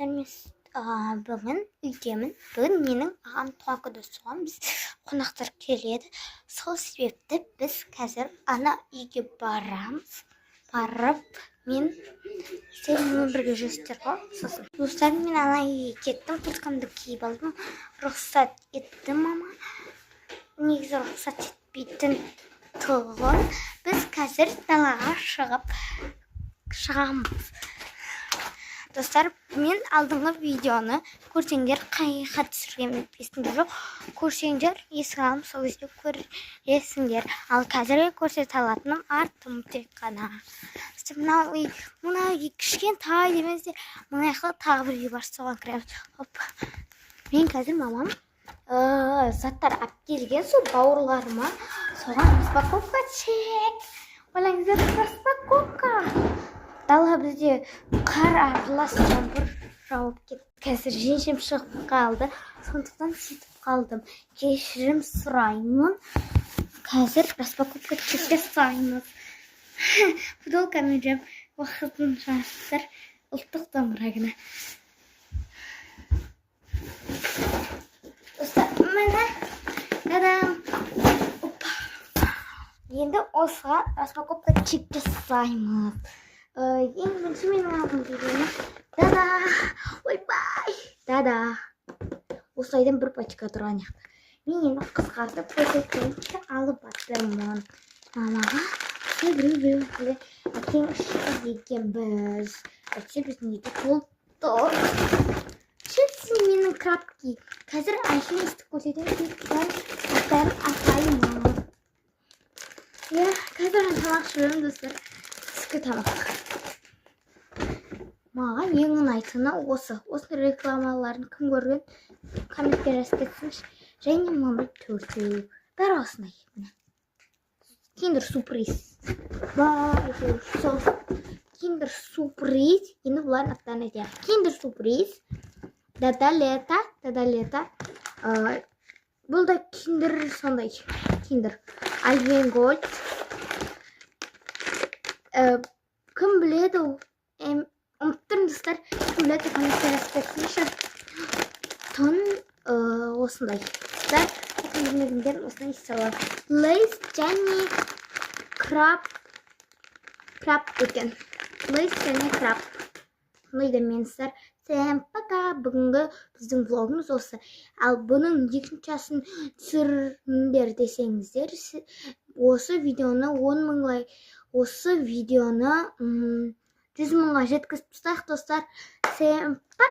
Бүгін үйдемін. Бүгін менің ағам туған күні, соған біз қонақтар келеді. Сол себепті біз қазір ана үйге барамыз. Барып, сенімен бірге жүрсіздер ғой. Сосын достарым, мен ана үйге кеттім, курткамды киіп алдым. Рұқсат етті мама. Негізі рұқсат етпейтін тұғын. Біз қазір далаға шығамыз. Достар, мен алдыңғы видеоны көрсеңдер, қайға түсіргенімді есімде жоқ. Көрсеңдер, есік алып сол кезде көресіңдер. Ал қазірге көрсете алатыным артым тек қана. Мына үй кішкентай демеңіздер, мына жақта тағы бір үй бар, соған кіреміз. Мен қазір мамам заттар алып келген, сол бауырларыма соған распаковка чек. Ойлаңыздар, распаковка. Дала бізде қар аралас жаңбыр жауып кетті. Қазір жеңшем шығып қалды, сондықтан сөйтіп қалдым. Кешірім сұраймын. Қазір распаковка жасаймыз. Футболкамен жүріп, уақытын жастар, ұлттық домбыра күні. Достар, міне, дадам. Енді осыға распаковка чек жасаймыз. Ең бірінші менің алғым келгені дада, ойбай, дада. Осылайдан бір пачка тұрған яқты. Мен енді қызғартып көрсеткенімді алып баттырмын. Мамаға біреу әкең ішкі екен біз. Әйтсе біздің ете толтыр. Шетсін менің крапки. Қазір әшін естіп көрсетемін. Аттарын атаймын. Қазір тамақ ішемін достар. Түскі тамақ. Маған ең ұнайтыны осы рекламаларын кім көрген, комментке жазып кетсінші. Және номер 4. Бәрі осындай. Киндер сюрприз. Киндер сюрприз. Енді бұлардың аттарын айтайын. Киндер сюрприз. Дада лето. Бұл да киндер сондай. Киндер Альвенгольд. Кім біледі? Ұмыттырым достар, күледі комментарий жазып тон осындай. Білмегендер осындай салам. Лейс және краб екен. Лейс және краб. Сондай менсіздер. Сәлем, пока. Бүгінгі біздің влогымыз осы. Ал бұның екіншісін түсіріңдер десеңіздер, осы видеоны 10 мың лайк, осы видеоны 100 мыңға жеткізіп тастайық достар. Сәлем, пока.